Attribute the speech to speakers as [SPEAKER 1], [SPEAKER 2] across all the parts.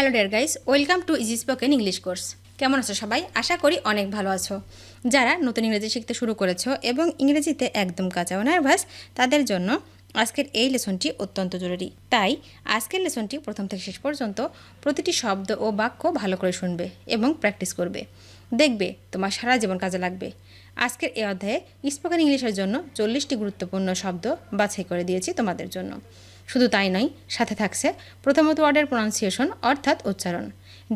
[SPEAKER 1] Hello dear guys, welcome to easy spoken English course. কেমন আছো সবাই? আশা করি অনেক ভালো আছো। যারা নতুন ইংরেজি শিখতে শুরু করেছো এবং ইংরেজিতে একদম কাঁচা ও নার্ভাস, তাদের জন্য আজকের এই লেসনটি অত্যন্ত জরুরি। তাই আজকের লেসনটি প্রথম থেকে শেষ পর্যন্ত প্রতিটি শব্দ ও বাক্য ভালো করে শুনবে এবং প্র্যাকটিস করবে। দেখবে তোমার সারা জীবন কাজে লাগবে। আজকের এই অধ্যায়ে স্পোকেন ইংলিশের জন্য 40টি গুরুত্বপূর্ণ শব্দ বাছাই করে দিয়েছি তোমাদের জন্য। শুধু তাই নয়, সাথে থাকছে প্রথমত ওয়ার্ডের প্রনাউন্সিয়েশন অর্থাৎ উচ্চারণ,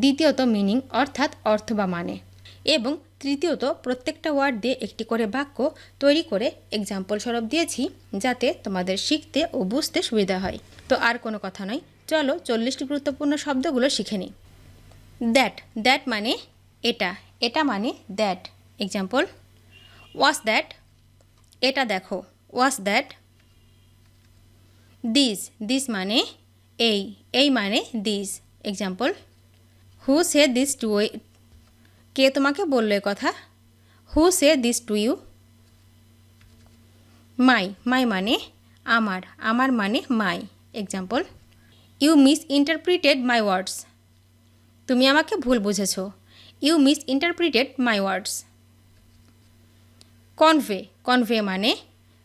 [SPEAKER 1] দ্বিতীয়ত মিনিং অর্থাৎ অর্থ বা মানে, এবং তৃতীয়ত প্রত্যেকটা ওয়ার্ড দিয়ে একটি করে বাক্য তৈরি করে এক্সাম্পল স্বরূপ দিয়েছি, যাতে তোমাদের শিখতে ও বুঝতে সুবিধা হয়। তো আর কোনো কথা নয়, চলো 40টি গুরুত্বপূর্ণ শব্দগুলো শিখে নিই। দ্যাট, দ্যাট মানে এটা, এটা মানে দ্যাট। এক্সাম্পল, ওয়াচ দ্যাট, এটা দেখো, ওয়াচ দ্যাট। দিস, দিস মানে এই, এই মানে this. Example, who say this to, কে তোমাকে বললো এ কথা? Who say this to you. My, my মানে আমার, আমার মানে my. Example, you misinterpreted my words, তুমি আমাকে ভুল বুঝেছ। You misinterpreted my words. Convey, convey মানে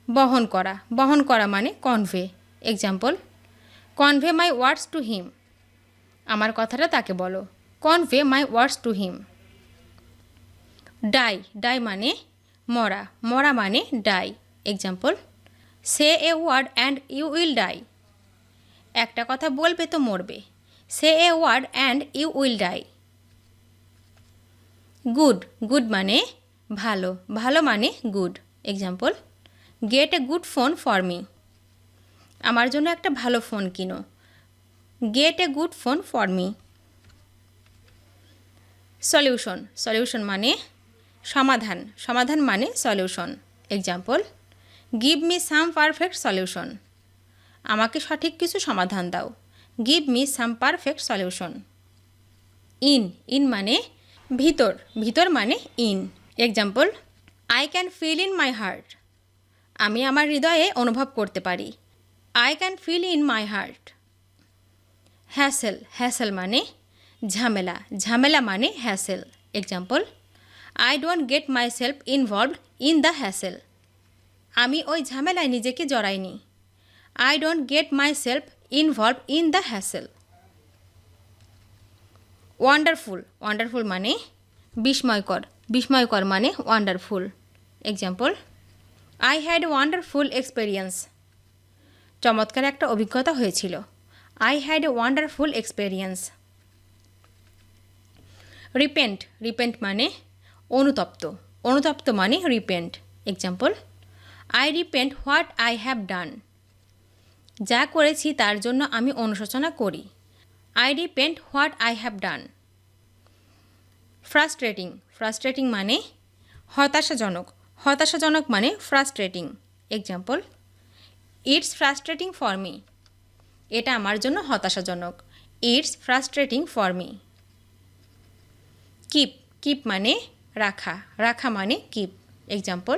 [SPEAKER 1] বহন করা, বহন করা মানে convey. Example, convey my words to him, আমার কথাটা তাকে বলো। Convey my words to him. Die, die মানে মরা, মরা মানে die. Example, say a word and you will die, একটা কথা বলবে তো মরবে। Say a word and you will die. Good, good মানে ভালো, ভালো মানে good. Example, get a good phone for me, আমার জন্য একটা ভালো ফোন কিনো। Get a good phone for me. Solution, solution মানে সমাধান, সমাধান মানে solution. Example, give me some perfect solution, আমাকে সঠিক কিছু সমাধান দাও। Give me some perfect solution. In, in মানে ভিতর, ভিতর মানে in. Example, I can feel in my heart, আমি আমার হৃদয়ে অনুভব করতে পারি। I can feel in my heart. Hassle, hassle মানে ঝামেলা, ঝামেলা মানে hassle. Example, I don't get myself involved in the hassle, আমি ওই ঝামেলায় নিজেকে জড়াইনি। I don't get myself involved in the hassle. Wonderful, wonderful মানে বিস্ময়কর, বিস্ময়কর মানে wonderful. Example, I had wonderful experience, চমৎকার একটা অভিজ্ঞতা হয়েছিল। I had a wonderful experience. Repent, repent মানে অনুতপ্ত, অনুতপ্ত মানে repent. Example, I repent what I have done, যা করেছি তার জন্য আমি অনুশোচনা করি। I repent what I have done. Frustrating, frustrating মানে হতাশাজনক, হতাশাজনক মানে frustrating. Example, it's frustrating for me, এটা আমার জন্য হতাশাজনক। It's frustrating for me. Keep, keep মানে রাখা, রাখা মানে keep. Example,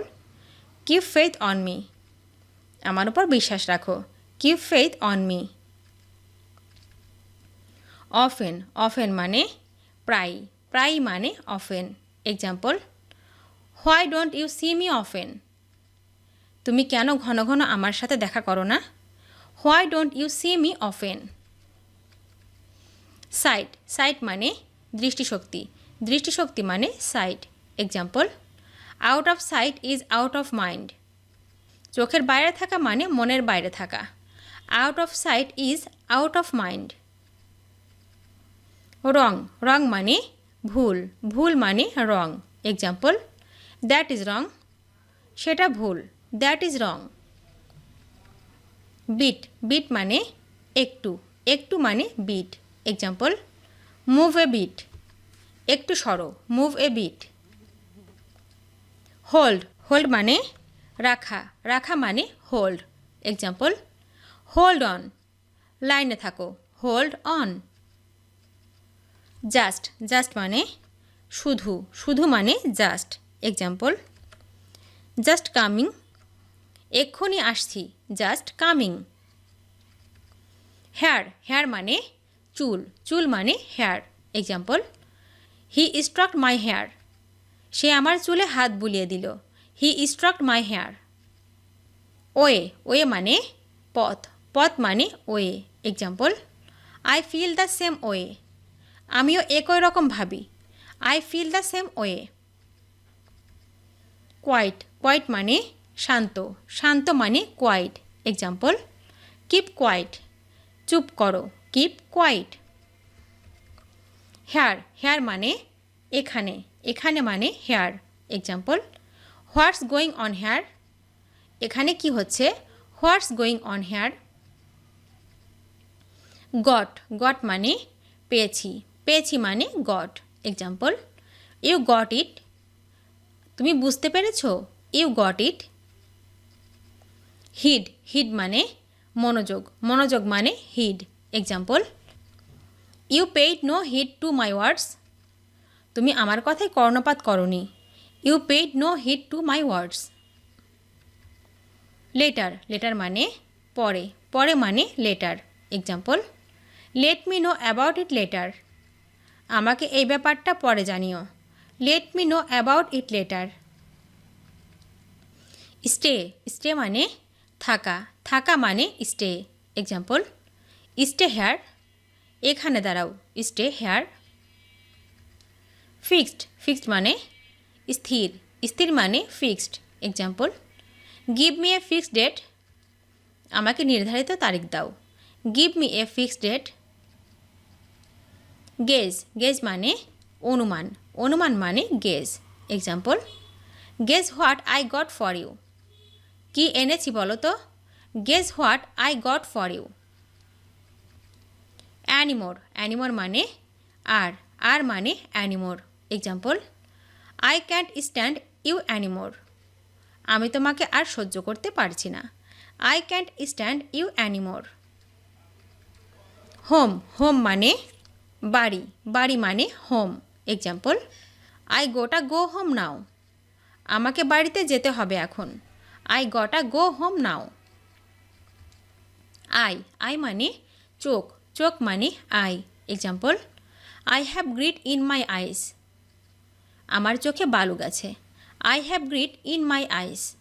[SPEAKER 1] keep faith on me, আমার উপর বিশ্বাস রাখো। Keep faith on me. Often, often মানে প্রায়, প্রায় মানে often. Example, why don't you see me often, তুমি কেন ঘন ঘন আমার সাথে দেখা করো না? Why don't you see me often. Sight, sight মানে দৃষ্টিশক্তি, দৃষ্টিশক্তি মানে sight. Example, out of sight is out of mind, চোখের বাইরে থাকা মানে মনের বাইরে থাকা। Out of sight is out of mind. Wrong, wrong মানে ভুল, ভুল মানে wrong. Example, that is wrong, সেটা ভুল। That is wrong. Bit, bit মানে একটু, একটু মানে bit. Example, move a bit, একটু সরো। Move a bit. Hold, hold মানে রাখা, রাখা মানে হোল্ড। এক্সাম্পল, হোল্ড অন, লাইনে থাকো। Hold on. জাস্ট, জাস্ট মানে শুধু, শুধু মানে জাস্ট। এক্সাম্পল, জাস্ট কামিং, এক্ষুনি আসছি। Just coming. হেয়ার, হেয়ার মানে চুল, চুল মানে hair. Example, he stroked my hair. সে আমার চুলে হাত বুলিয়ে দিল। He stroked my hair. Way, way মানে পথ, পথ মানে way. Example, I feel the same way. আমিও একই রকম ভাবি। I feel the same way. Quiet, quiet মানে শান্ত, শান্ত মানে কোয়াইট। Example, keep quiet. চুপ করো। Keep quiet. হেয়ার, হেয়ার মানে এখানে, এখানে মানে hair. Example, what's going on here. এখানে কি হচ্ছে? What's going on here. Got, got মানে পেয়েছি, পেয়েছি মানে got. Example, you got it. তুমি বুঝতে পেরেছ? ইউ গট ইট। হিড, হিড মানে মনোযোগ, মনোযোগ মানে heed. Example, you paid no heed to my words. তুমি আমার কথায় কর্ণপাত করনি। You paid no heed to my words. Later, later মানে পরে, পরে মানে later. Example, let me know about it later. আমাকে এই ব্যাপারটা পরে জানিও। Let me know about it later. Stay, stay মানে থাকা, থাকা মানে স্টে। Example, stay here. এখানে দাঁড়াও। Stay here. ফিক্সড, ফিক্সড মানে স্থির, স্থির মানে fixed. Example, give me a fixed date. আমাকে নির্ধারিত তারিখ দাও। Give me a fixed date. Guess, guess মানে অনুমান, অনুমান মানে guess. Example, guess what I got for you. কি এনেছি বলো তো? Guess what I got for you. Anymore, anymore মানে আর, আর মানে anymore. Example, I can't stand you anymore. আমি তোমাকে আর সহ্য করতে পারছি না। I can't stand you anymore. Home, home মানে বাড়ি, বাড়ি মানে home. Example, I gotta go home নাও। আমাকে বাড়িতে যেতে হবে এখন। I gotta go home now. Eye, eye মানে চোখ, চোখ মানে eye. Example, I have grit in my eyes. আমার চোখে বালু গেছে। I have grit in my eyes.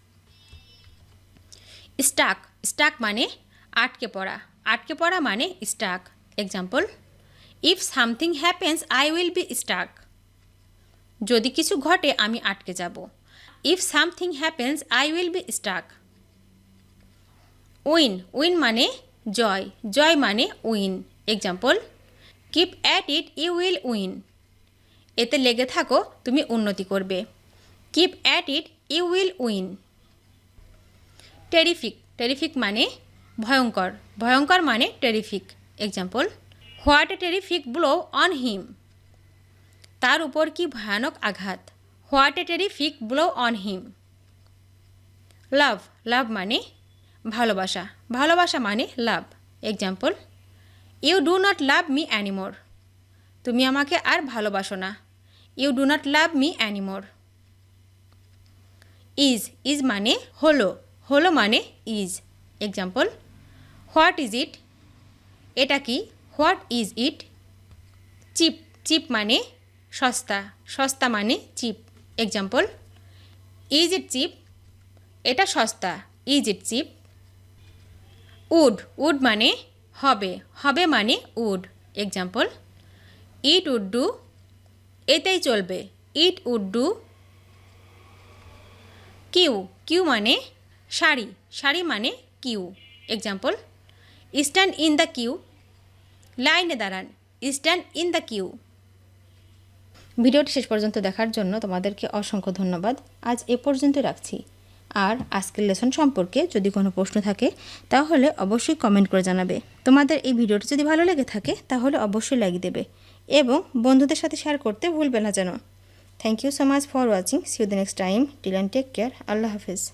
[SPEAKER 1] Stuck, stuck মানে আটকে পড়া, আটকে পড়া মানে stuck. Example, if something happens I will be stuck. যদি কিছু ঘটে আমি আটকে যাব। If something happens I will be stuck. Win, win মানে জয়, জয় মানে win. Example, keep at it you will win. এতে লেগে থাকো, তুমি উন্নতি করবে। Keep at it you will win. Terrific, terrific মানে ভয়ঙ্কর, ভয়ঙ্কর মানে terrific. Example, what a terrific blow on him. তার উপর কি ভয়ানক আঘাত। What a terrific blow on him. Love, love মানে ভালোবাসা, ভালোবাসা মানে love. Example, you do not love me anymore. তুমি আমাকে আর ভালোবাসো না। You do not love me anymore. Is, is মানে হলো, হলো মানে is. Example, what is it. এটা কি? What is it. Cheap, cheap মানে সস্তা, সস্তা মানে cheap. Example, is it cheap. এটা সস্তা। Is it cheap. Would, would মানে হবে, হবে মানে would. Example, it would do. এতেই চলবে। It would do. Queue, queue মানে সারি, সারি মানে queue. Example, stand in the queue. লাইনে দাঁড়ান। Stand in the queue. ভিডিওটি শেষ পর্যন্ত দেখার জন্য তোমাদেরকে অসংখ্য ধন্যবাদ। আজ এ পর্যন্ত রাখছি। আর আজকের লেসন সম্পর্কে যদি কোনো প্রশ্ন থাকে তাহলে অবশ্যই কমেন্ট করে জানাবে। তোমাদের এই ভিডিওটি যদি ভালো লেগে থাকে তাহলে অবশ্যই লাইক দেবে এবং বন্ধুদের সাথে শেয়ার করতে ভুলবে না যেন। Thank you so much for watching. See you the next time. Till end take care. আল্লাহ হাফেজ।